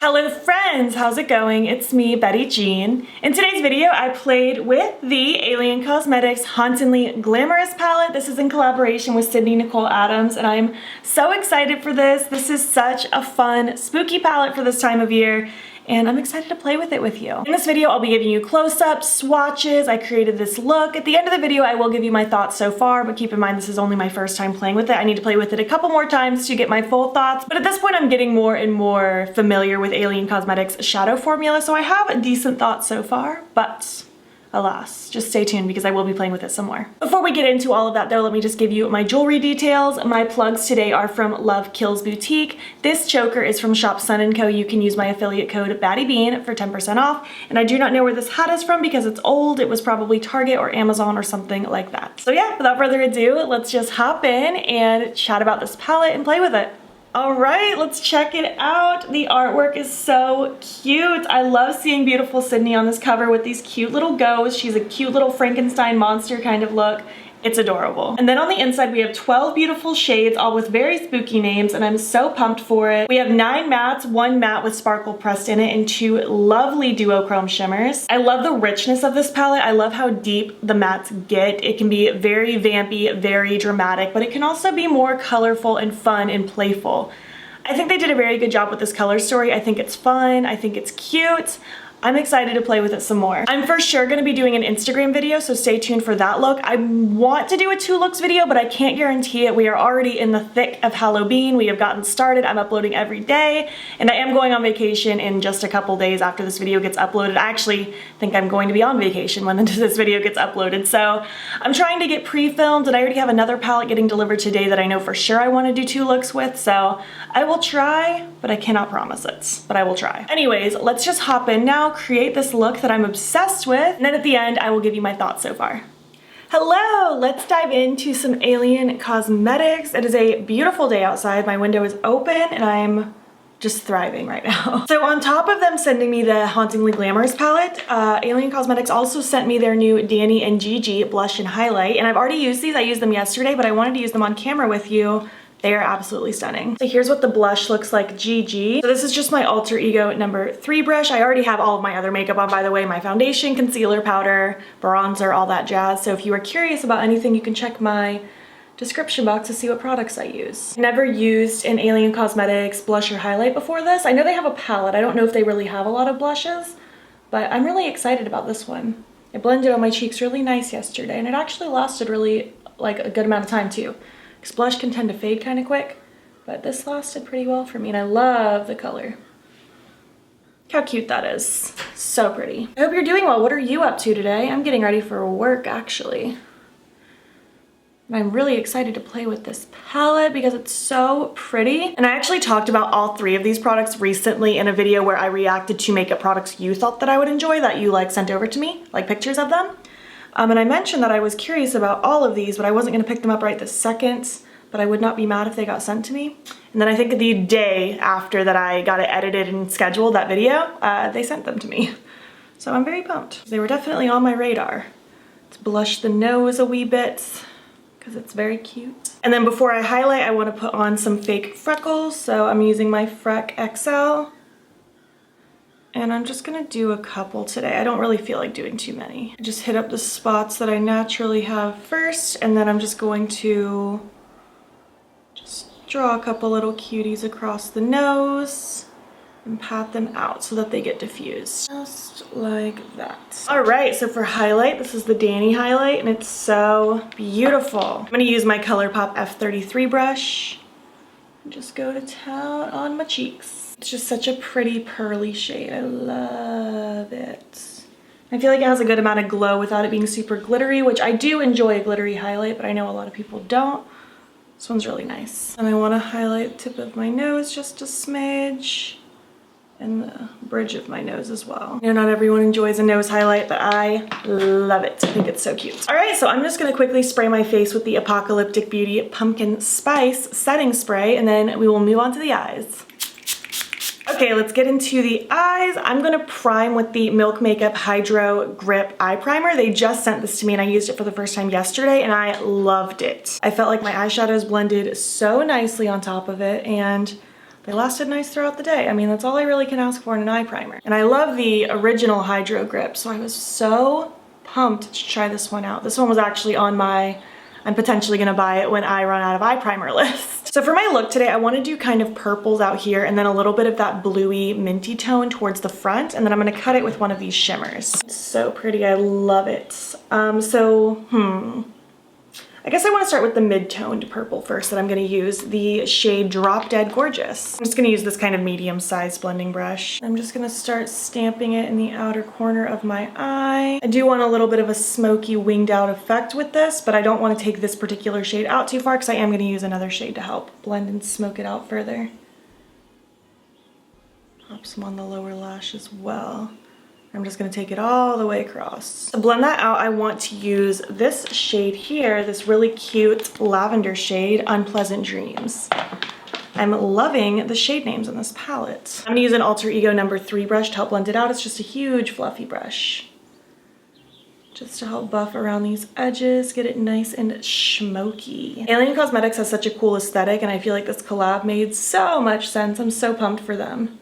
Hello friends, how's it going? It's me, Betty Jean. In today's video, I played with the Alien Cosmetics Hauntingly Glamorous palette. This is in collaboration with Nicole Addams, and I'm so excited for this. This is such a fun, spooky palette for this time of year, and I'm excited to play with it with you. In this video, I'll be giving you close-ups, swatches. I created this look. At the end of the video, I will give you my thoughts so far, but keep in mind this is only my first time playing with it. I need to play with it a couple more times to get my full thoughts, but at this point, I'm getting more and more familiar with Alien Cosmetics shadow formula, so I have decent thoughts so far, but alas, just stay tuned because I will be playing with it some more. Before we get into all of that though, let me just give you my jewelry details. My plugs today are from Love Kills Boutique. This choker is from Shop Sun & Co. You can use my affiliate code battybean for 10% off. And I do not know where this hat is from because it's old. It was probably Target or Amazon or something like that. So yeah, without further ado, let's just hop in and chat about this palette and play with it. All right, let's check it out. The artwork is so cute. I love seeing beautiful Sydney on this cover with these cute little ghosts. She's a cute little Frankenstein monster kind of look. It's adorable. And then on the inside, we have 12 beautiful shades, all with very spooky names, and I'm so pumped for it. We have 9 mattes, 1 matte with sparkle pressed in it, and 2 lovely duochrome shimmers. I love the richness of this palette. I love how deep the mattes get. It can be very vampy, very dramatic, but it can also be more colorful and fun and playful. I think they did a very good job with this color story. I think it's fun. I think it's cute. I'm excited to play with it some more. I'm for sure gonna be doing an Instagram video, so stay tuned for that look. I want to do a 2 looks video, but I can't guarantee it. We are already in the thick of Halloween. We have gotten started. I'm uploading every day, and I am going on vacation in just a couple days after this video gets uploaded. I actually think I'm going to be on vacation when this video gets uploaded, so I'm trying to get pre-filmed, and I already have another palette getting delivered today that I know for sure I want to do 2 looks with, so I will try, but I cannot promise it, but I will try. Anyways, let's just hop in now, create this look that I'm obsessed with, and then at the end I will give you my thoughts so far. Hello, let's dive into some Alien Cosmetics. It is a beautiful day outside. My window is open and I'm just thriving right now. So on top of them sending me the Hauntingly Glamorous palette, Alien Cosmetics also sent me their new Danny and Gigi blush and highlight, and I've already used these. I used them yesterday, but I wanted to use them on camera with you. They are absolutely stunning. So here's what the blush looks like, Gigi. So this is just my alter ego number 3 brush. I already have all of my other makeup on, by the way, my foundation, concealer, powder, bronzer, all that jazz. So if you are curious about anything, you can check my description box to see what products I use. Never used an Alien Cosmetics blush or highlight before this. I know they have a palette. I don't know if they really have a lot of blushes, but I'm really excited about this one. It blended on my cheeks really nice yesterday, and it actually lasted really like a good amount of time too. Because blush can tend to fade kind of quick, but this lasted pretty well for me, and I love the color. Look how cute that is. So pretty. I hope you're doing well. What are you up to today? I'm getting ready for work, actually. And I'm really excited to play with this palette because it's so pretty. And I actually talked about all 3 of these products recently in a video where I reacted to makeup products you thought that I would enjoy that you sent over to me, like pictures of them. And I mentioned that I was curious about all of these, but I wasn't gonna pick them up right this second, but I would not be mad if they got sent to me. And then I think the day after that I got it edited and scheduled, that video, they sent them to me. So I'm very pumped. They were definitely on my radar. Let's blush the nose a wee bit, because it's very cute. And then before I highlight, I wanna put on some fake freckles, so I'm using my Freck XL. And I'm just gonna do a couple today. I don't really feel like doing too many. I just hit up the spots that I naturally have first, and then I'm just going to just draw a couple little cuties across the nose and pat them out so that they get diffused. Just like that. All right, so for highlight, this is the Danny highlight, and it's so beautiful. I'm gonna use my Colourpop F33 brush and just go to town on my cheeks. It's just such a pretty pearly shade. I love it. I feel like it has a good amount of glow without it being super glittery, which I do enjoy a glittery highlight, but I know a lot of people don't. This one's really nice. And I want to highlight the tip of my nose just a smidge, and the bridge of my nose as well. I know not everyone enjoys a nose highlight, but I love it. I think it's so cute. All right, so I'm just gonna quickly spray my face with the Apocalyptic Beauty Pumpkin Spice Setting Spray, and then we will move on to the eyes. Okay, let's get into the eyes. I'm gonna prime with the Milk Makeup Hydro Grip Eye Primer. They just sent this to me and I used it for the first time yesterday and I loved it. I felt like my eyeshadows blended so nicely on top of it, and they lasted nice throughout the day. I mean, that's all I really can ask for in an eye primer. And I love the original Hydro Grip, so I was so pumped to try this one out. This one was actually on my I'm potentially gonna buy it when I run out of eye primer list. So for my look today, I wanna do kind of purples out here and then a little bit of that bluey minty tone towards the front, and then I'm gonna cut it with one of these shimmers. It's so pretty, I love it. I guess I want to start with the mid-toned purple first that I'm going to use, the shade Drop Dead Gorgeous. I'm just going to use this kind of medium-sized blending brush. I'm just going to start stamping it in the outer corner of my eye. I do want a little bit of a smoky winged out effect with this, but I don't want to take this particular shade out too far because I am going to use another shade to help blend and smoke it out further. Pop some on the lower lash as well. I'm just gonna take it all the way across. To blend that out, I want to use this shade here, this really cute lavender shade, Unpleasant Dreams. I'm loving the shade names in this palette. I'm gonna use an Alter Ego number 3 brush to help blend it out. It's just a huge fluffy brush. Just to help buff around these edges, get it nice and smoky. Alien Cosmetics has such a cool aesthetic, and I feel like this collab made so much sense. I'm so pumped for them.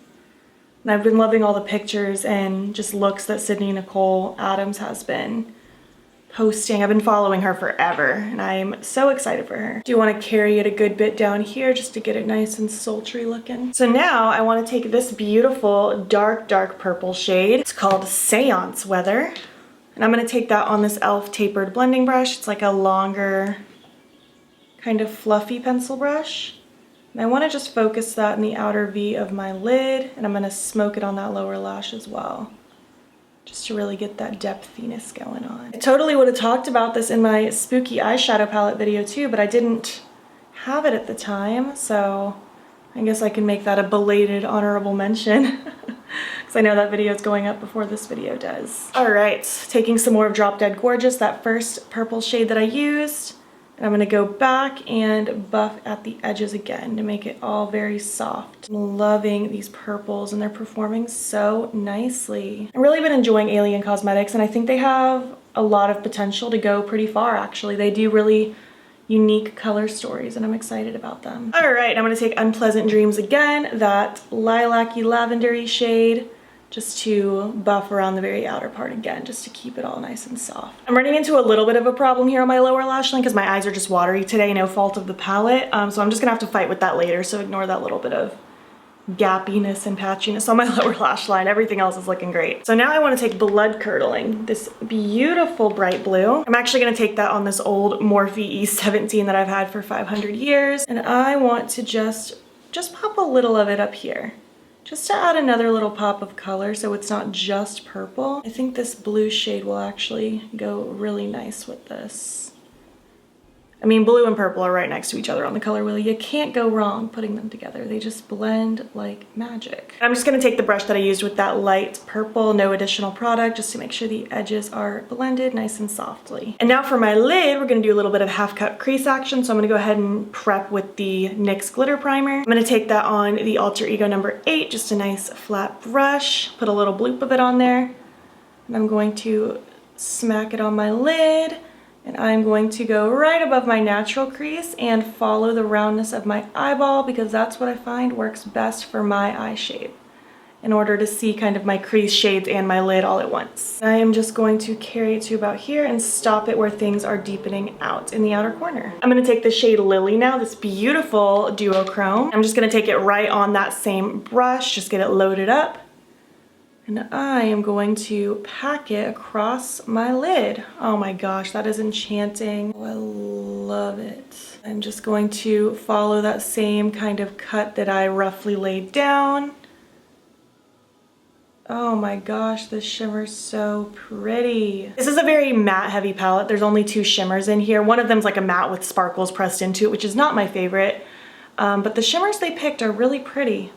And I've been loving all the pictures and just looks that Sydney Nicole Addams has been posting. I've been following her forever and I'm so excited for her. Do want to carry it a good bit down here just to get it nice and sultry looking. So now I want to take this beautiful dark purple shade. It's called Seance Weather. And I'm going to take that on this e.l.f. tapered blending brush. It's like a longer kind of fluffy pencil brush. And I want to just focus that in the outer V of my lid, and I'm going to smoke it on that lower lash as well, just to really get that depthiness going on. I totally would have talked about this in my spooky eyeshadow palette video too, but I didn't have it at the time, so I guess I can make that a belated honorable mention, because I know that video is going up before this video does. All right, taking some more of Drop Dead Gorgeous, that first purple shade that I used. And I'm gonna go back and buff at the edges again to make it all very soft. I'm loving these purples and they're performing so nicely. I've really been enjoying Alien Cosmetics and I think they have a lot of potential to go pretty far actually. They do really unique color stories and I'm excited about them. All right, I'm gonna take Unpleasant Dreams again, that lilac-y lavendery shade, just to buff around the very outer part again, just to keep it all nice and soft. I'm running into a little bit of a problem here on my lower lash line because my eyes are just watery today, no fault of the palette. So I'm just gonna have to fight with that later, so ignore that little bit of gappiness and patchiness on my lower lash line. Everything else is looking great. So now I wanna take Blood Curdling, this beautiful bright blue. I'm actually gonna take that on this old Morphe E17 that I've had for 500 years. And I want to just pop a little of it up here, just to add another little pop of color so it's not just purple. I think this blue shade will actually go really nice with this. I mean, blue and purple are right next to each other on the color wheel. You can't go wrong putting them together. They just blend like magic. I'm just gonna take the brush that I used with that light purple, no additional product, just to make sure the edges are blended nice and softly. And now for my lid, we're gonna do a little bit of half cut crease action. So I'm gonna go ahead and prep with the NYX Glitter Primer. I'm gonna take that on the Alter Ego number 8, just a nice flat brush, put a little bloop of it on there. And I'm going to smack it on my lid. And I'm going to go right above my natural crease and follow the roundness of my eyeball because that's what I find works best for my eye shape in order to see kind of my crease shades and my lid all at once. I am just going to carry it to about here and stop it where things are deepening out in the outer corner. I'm gonna take the shade Lily now, this beautiful duochrome. I'm just gonna take it right on that same brush, just get it loaded up. And I am going to pack it across my lid. Oh my gosh, that is enchanting. Oh, I love it. I'm just going to follow that same kind of cut that I roughly laid down. Oh my gosh, this shimmer's so pretty. This is a very matte heavy palette. There's only 2 shimmers in here. One of them's like a matte with sparkles pressed into it, which is not my favorite. But the shimmers they picked are really pretty,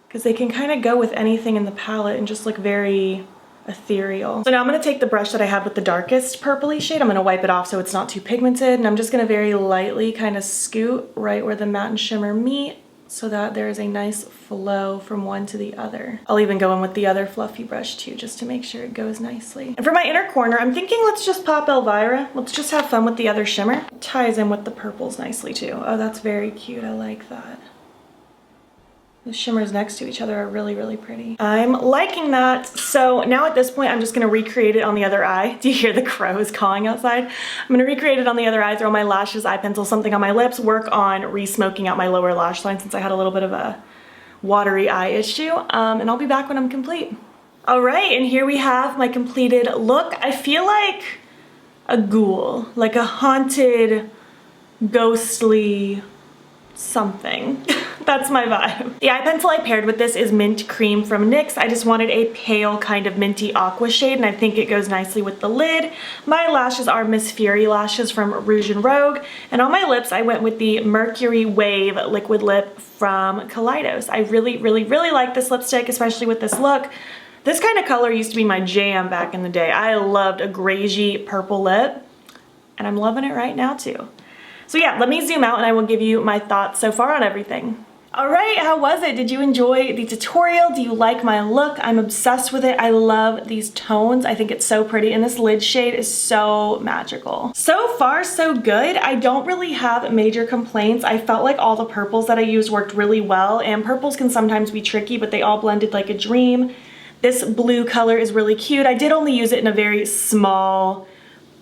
because they can kind of go with anything in the palette and just look very ethereal. So now I'm gonna take the brush that I have with the darkest purpley shade. I'm gonna wipe it off so it's not too pigmented, and I'm just gonna very lightly kind of scoot right where the matte and shimmer meet so that there is a nice flow from one to the other. I'll even go in with the other fluffy brush too, just to make sure it goes nicely. And for my inner corner, I'm thinking let's just pop Elvira. Let's just have fun with the other shimmer. It ties in with the purples nicely too. Oh, that's very cute, I like that. The shimmers next to each other are really, really pretty. I'm liking that. So now at this point, I'm just gonna recreate it on the other eye. Do you hear the crows cawing outside? I'm gonna recreate it on the other eye, throw my lashes, eye pencil, something on my lips, work on re-smoking out my lower lash line since I had a little bit of a watery eye issue. And I'll be back when I'm complete. All right, and here we have my completed look. I feel like a ghoul, like a haunted, ghostly something. That's my vibe. The eye pencil I paired with this is Mint Cream from NYX. I just wanted a pale kind of minty aqua shade, and I think it goes nicely with the lid. My lashes are Miss Fury lashes from Rouge and Rogue, and on my lips I went with the Mercury Wave liquid lip from Kaleidos. I really, really, really like this lipstick, especially with this look. This kind of color used to be my jam back in the day. I loved a gragey purple lip, and I'm loving it right now too. So yeah, let me zoom out and I will give you my thoughts so far on everything. All right, how was it? Did you enjoy the tutorial? Do you like my look? I'm obsessed with it. I love these tones. I think it's so pretty, and this lid shade is so magical. So far, so good. I don't really have major complaints. I felt like all the purples that I used worked really well, and purples can sometimes be tricky, but they all blended like a dream. This blue color is really cute. I did only use it in a very small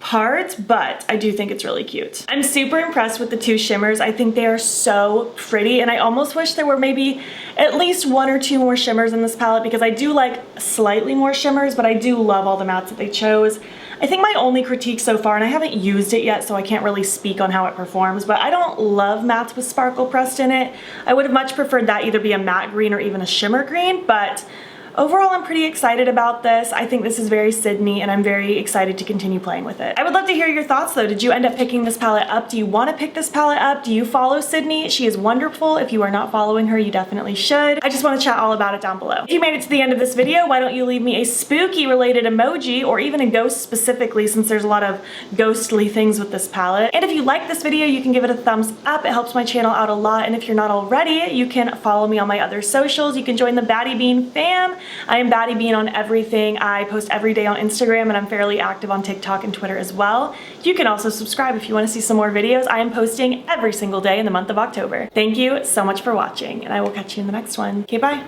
part, but I do think it's really cute. I'm super impressed with the two shimmers. I think they are so pretty, and I almost wish there were maybe at least one or two more shimmers in this palette because I do like slightly more shimmers, but I do love all the mattes that they chose. I think my only critique so far, and I haven't used it yet, so I can't really speak on how it performs, but I don't love mattes with sparkle pressed in it. I would have much preferred that either be a matte green or even a shimmer green, but overall, I'm pretty excited about this. I think this is very Sydney, and I'm very excited to continue playing with it. I would love to hear your thoughts though. Did you end up picking this palette up? Do you want to pick this palette up? Do you follow Sydney? She is wonderful. If you are not following her, you definitely should. I just want to chat all about it down below. If you made it to the end of this video, why don't you leave me a spooky related emoji, or even a ghost specifically, since there's a lot of ghostly things with this palette. And if you like this video, you can give it a thumbs up. It helps my channel out a lot. And if you're not already, you can follow me on my other socials. You can join the battybean fam. I am battybean on everything. I post every day on Instagram, and I'm fairly active on TikTok and Twitter as well. You can also subscribe if you want to see some more videos. I am posting every single day in the month of October. Thank you so much for watching, and I will catch you in the next one. Okay, bye.